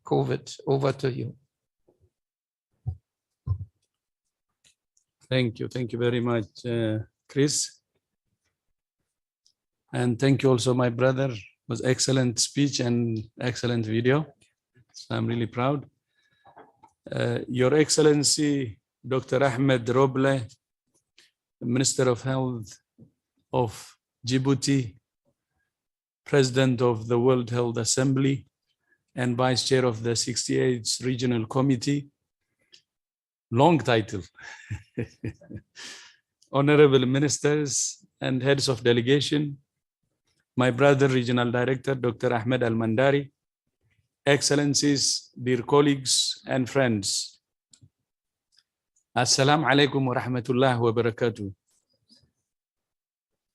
COVID. Over to you. Thank you. Thank you very much, Chris. And thank you also, my brother. It was excellent speech and excellent video. So I'm really proud. Your Excellency, Dr. Ahmed Roble, Minister of Health of Djibouti, President of the World Health Assembly, and Vice Chair of the 68th Regional Committee. Long title. Honorable Ministers and Heads of Delegation, my brother, Regional Director, Dr. Ahmed Al-Mandari, Excellencies, dear colleagues and friends. Assalamu alaikum wa rahmatullahi wa barakatuh.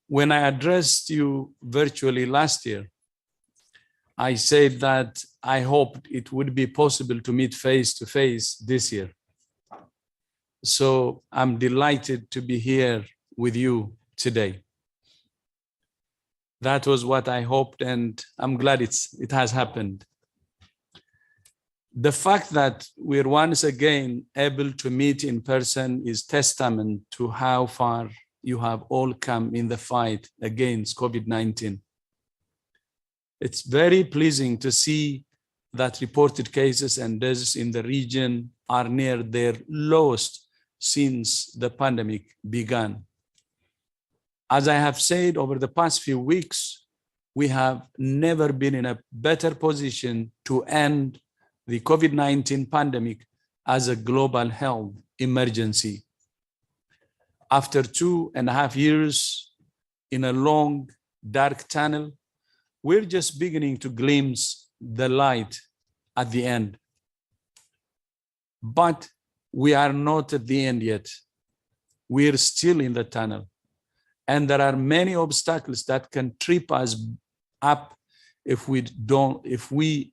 When I addressed you virtually last year, I said that I hoped it would be possible to meet face to face this year. So I'm delighted to be here with you today. That was what I hoped, and I'm glad it has happened. The fact that we're once again able to meet in person is testament to how far you have all come in the fight against COVID-19. It's very pleasing to see that reported cases and deaths in the region are near their lowest since the pandemic began. As I have said over the past few weeks, we have never been in a better position to end the COVID-19 pandemic as a global health emergency. After 2.5 years in a long, dark tunnel, we're just beginning to glimpse the light at the end. But we are not at the end yet. We're still in the tunnel. And there are many obstacles that can trip us up if we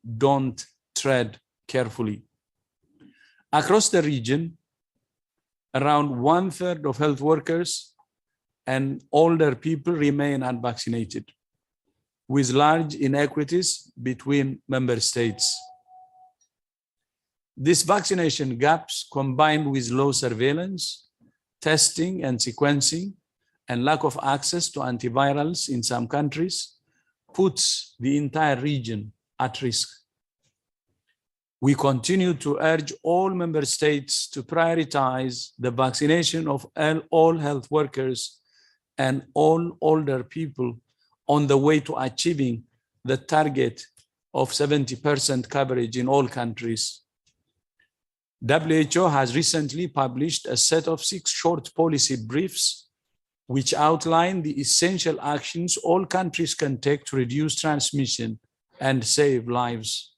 don't tread carefully. Across the region, around 1/3 of health workers and older people remain unvaccinated, with large inequities between member states. These vaccination gaps, combined with low surveillance, testing and sequencing, and lack of access to antivirals in some countries, puts the entire region at risk. We continue to urge all member states to prioritize the vaccination of all health workers and all older people on the way to achieving the target of 70% coverage in all countries. WHO has recently published a set of 6 short policy briefs which outline the essential actions all countries can take to reduce transmission and save lives.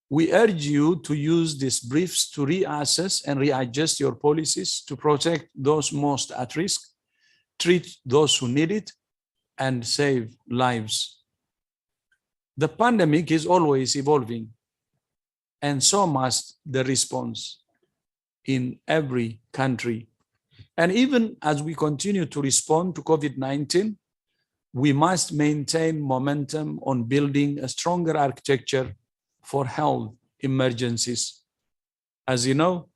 We urge you to use these briefs to reassess and readjust your policies to protect those most at risk, treat those who need it, and save lives. The pandemic is always evolving, and so must the response in every country. And even as we continue to respond to COVID-19, we must maintain momentum on building a stronger architecture for health emergencies. As you know,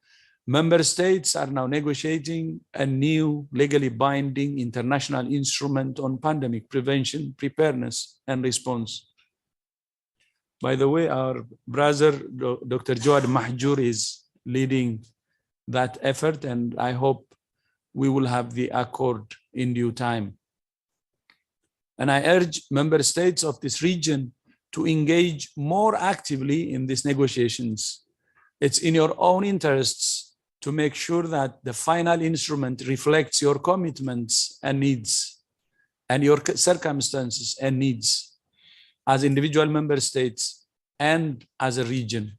member states are now negotiating a new legally binding international instrument on pandemic prevention, preparedness, and response. By the way, our brother, Dr. Jawad Mahjour, is leading that effort, and I hope we will have the accord in due time. And I urge member states of this region to engage more actively in these negotiations. It's in your own interests to make sure that the final instrument reflects your commitments and needs, and your circumstances and needs as individual member states and as a region.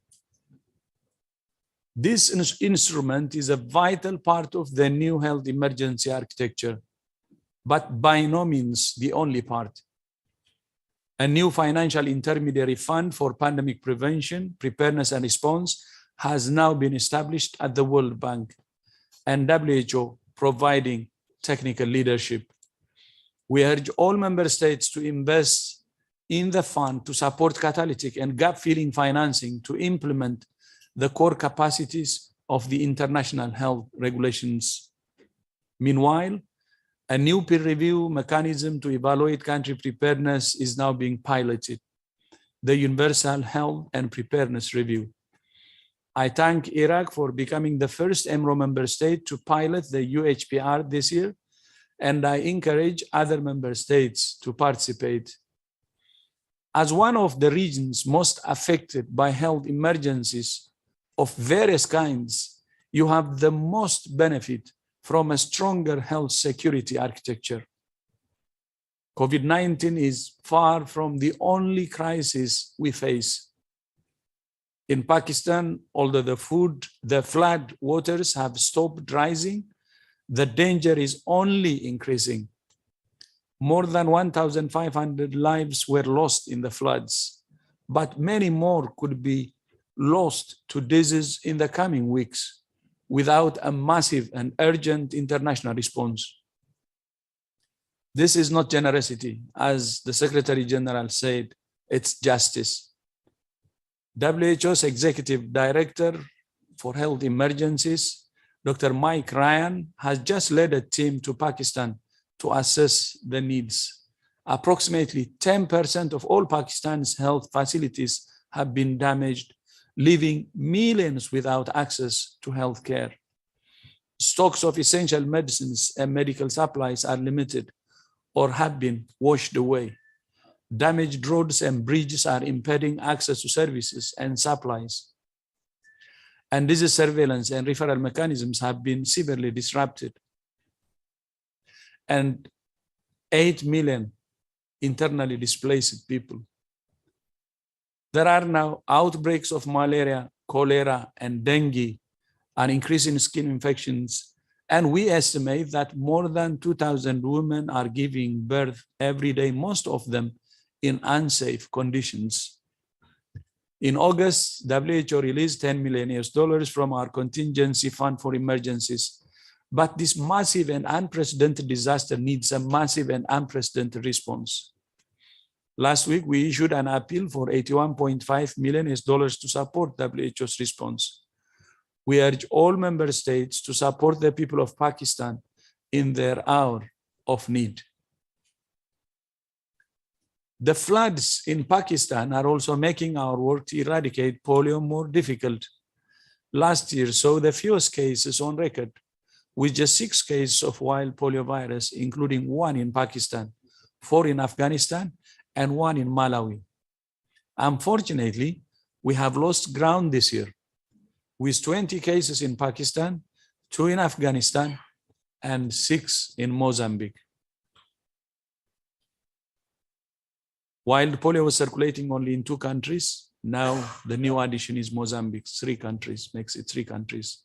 This instrument is a vital part of the new health emergency architecture, but by no means the only part. A new financial intermediary fund for pandemic prevention, preparedness, and response has now been established at the World Bank, and WHO providing technical leadership. We urge all member states to invest in the fund to support catalytic and gap-filling financing to implement the core capacities of the international health regulations. Meanwhile, a new peer review mechanism to evaluate country preparedness is now being piloted, the Universal Health and Preparedness Review. I thank Iraq for becoming the first EMRO member state to pilot the UHPR this year, and I encourage other member states to participate. As one of the regions most affected by health emergencies of various kinds, you have the most benefit from a stronger health security architecture. COVID-19 is far from the only crisis we face. In Pakistan, although the flood waters have stopped rising, the danger is only increasing. More than 1,500 lives were lost in the floods, but many more could be lost to disease in the coming weeks without a massive and urgent international response. This is not generosity, as the Secretary General said, it's justice. WHO's Executive Director for Health Emergencies, Dr. Mike Ryan, has just led a team to Pakistan to assess the needs. Approximately 10% of all Pakistan's health facilities have been damaged, leaving millions without access to health care. Stocks of essential medicines and medical supplies are limited or have been washed away. Damaged roads and bridges are impeding access to services and supplies. And disease surveillance and referral mechanisms have been severely disrupted. And 8 million internally displaced people. There are now outbreaks of malaria, cholera, and dengue, an increase in skin infections, and we estimate that more than 2,000 women are giving birth every day, most of them in unsafe conditions. In August, WHO released $10 million from our contingency fund for emergencies. But this massive and unprecedented disaster needs a massive and unprecedented response. Last week, we issued an appeal for $81.5 million to support WHO's response. We urge all member states to support the people of Pakistan in their hour of need. The floods in Pakistan are also making our work to eradicate polio more difficult. Last year saw the fewest cases on record, with just 6 cases of wild polio virus, including 1 in Pakistan, 4 in Afghanistan, and 1 in Malawi. Unfortunately, we have lost ground this year, with 20 cases in Pakistan, 2 in Afghanistan, and 6 in Mozambique. Wild polio was circulating only in 2 countries. Now the new addition is Mozambique, 3 countries, makes it 3 countries.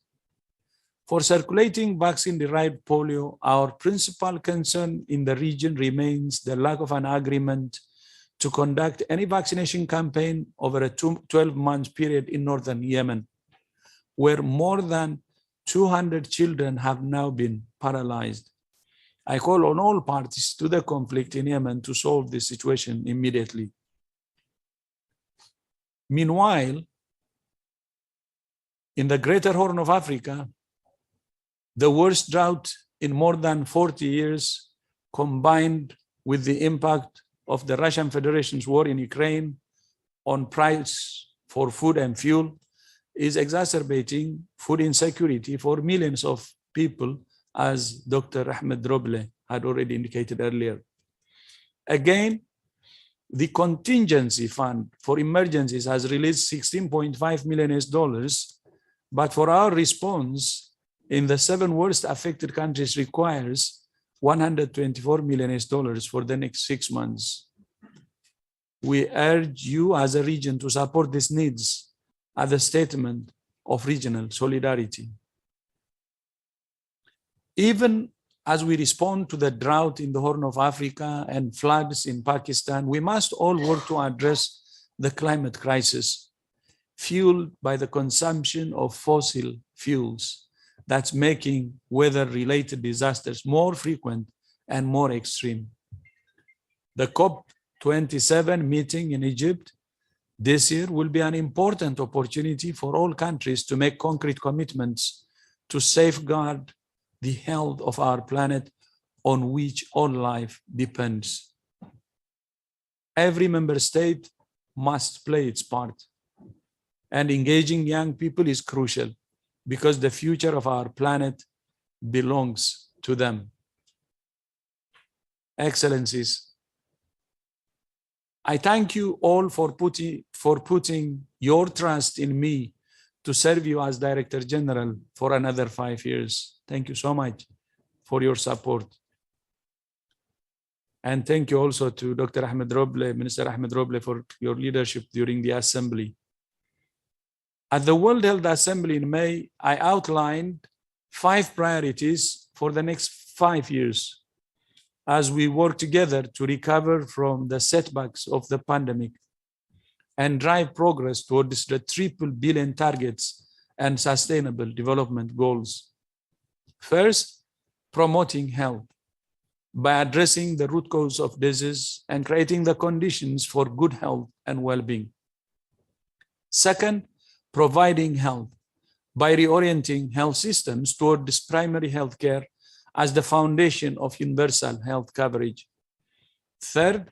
For circulating vaccine-derived polio, our principal concern in the region remains the lack of an agreement to conduct any vaccination campaign over a 12-month period in northern Yemen, where more than 200 children have now been paralyzed. I call on all parties to the conflict in Yemen to solve this situation immediately. Meanwhile, in the Greater Horn of Africa, the worst drought in more than 40 years, combined with the impact of the Russian Federation's war in Ukraine on price for food and fuel, is exacerbating food insecurity for millions of people, as Dr. Ahmed Roble had already indicated earlier. Again, the contingency fund for emergencies has released $16.5 million, but for our response in the 7 worst affected countries requires $124 million for the next 6 months. We urge you as a region to support these needs as a statement of regional solidarity. Even as we respond to the drought in the Horn of Africa and floods in Pakistan, we must all work to address the climate crisis fueled by the consumption of fossil fuels that's making weather-related disasters more frequent and more extreme. The COP 27 meeting in Egypt this year will be an important opportunity for all countries to make concrete commitments to safeguard the health of our planet on which all life depends. Every member state must play its part, and engaging young people is crucial because the future of our planet belongs to them. Excellencies, I thank you all for putting your trust in me to serve you as Director General for another 5 years. Thank you so much for your support. And thank you also to Dr. Ahmed Roble, Minister Ahmed Roble, for your leadership during the Assembly. At the World Health Assembly in May, I outlined 5 priorities for the next 5 years as we work together to recover from the setbacks of the pandemic and drive progress towards the triple billion targets and sustainable development goals. First, promoting health by addressing the root cause of disease and creating the conditions for good health and well-being. Second, providing health by reorienting health systems towards primary health care as the foundation of universal health coverage. Third,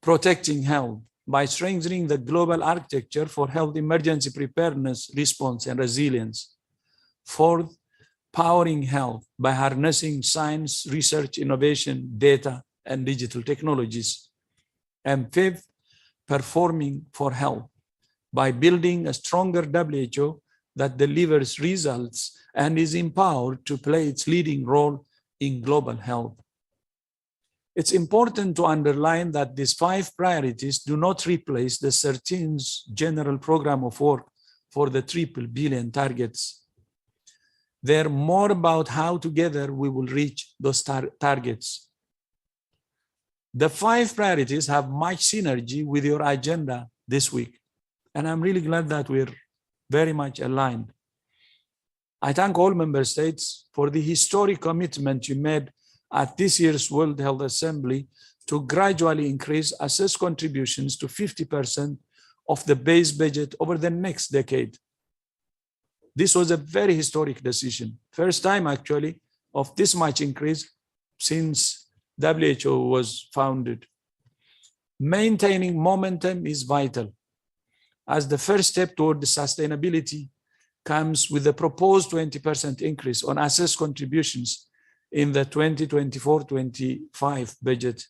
protecting health by strengthening the global architecture for health emergency preparedness, response, and resilience. Fourth, powering health by harnessing science, research, innovation, data, and digital technologies. And fifth, performing for health by building a stronger WHO that delivers results and is empowered to play its leading role in global health. It's important to underline that these 5 priorities do not replace the 13th general program of work for the triple billion targets. They're more about how together we will reach those targets. The 5 priorities have much synergy with your agenda this week, and I'm really glad that we're very much aligned. I thank all member states for the historic commitment you made at this year's World Health Assembly to gradually increase assessed contributions to 50% of the base budget over the next decade. This was a very historic decision. First time actually of this much increase since WHO was founded. Maintaining momentum is vital, as the first step toward the sustainability comes with the proposed 20% increase on assessed contributions in the 2024-25 budget.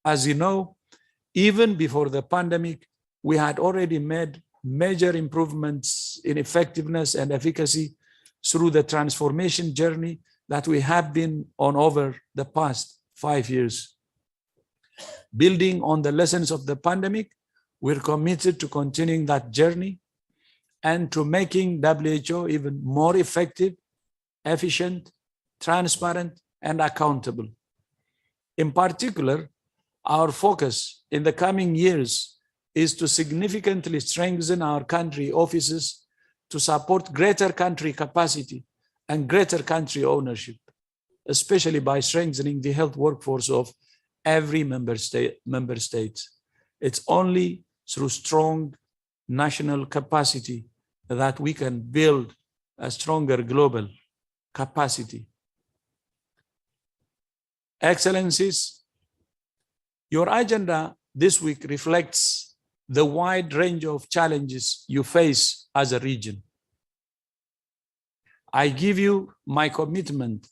As you know, even before the pandemic, we had already made major improvements in effectiveness and efficacy through the transformation journey that we have been on over the past 5 years. Building on the lessons of the pandemic, we're committed to continuing that journey and to making WHO even more effective, efficient, transparent, and accountable. In particular, our focus in the coming years is to significantly strengthen our country offices to support greater country capacity and greater country ownership, especially by strengthening the health workforce of every member state. It's only through strong national capacity that we can build a stronger global capacity. Excellencies, your agenda this week reflects the wide range of challenges you face as a region. I give you my commitment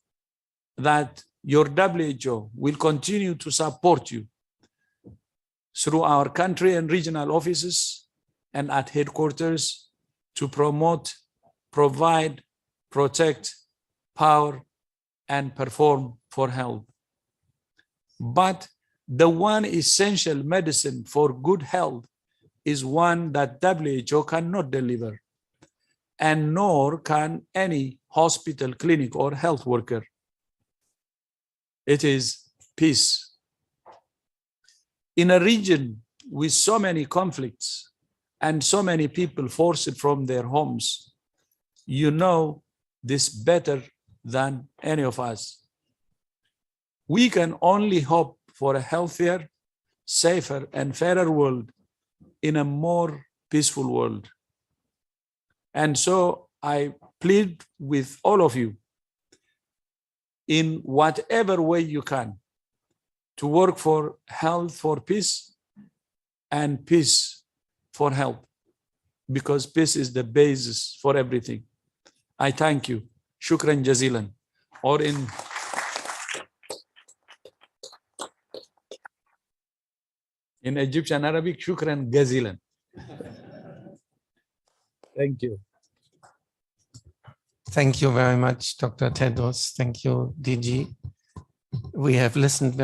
that your WHO will continue to support you through our country and regional offices and at headquarters to promote, provide, protect, power, and perform for health. But the one essential medicine for good health is one that WHO cannot deliver, and nor can any hospital, clinic, or health worker. It is peace. In a region with so many conflicts and so many people forced from their homes, you know this better than any of us. We can only hope for a healthier, safer, and fairer world, in a more peaceful world. And so I plead with all of you, in whatever way you can, to work for health for peace and peace for health, because peace is the basis for everything. I thank you. Shukran jazilan. Or in Egyptian Arabic, shukran jazilan. Thank you. Thank you very much, Dr. Tedros. Thank you, DG. We have listened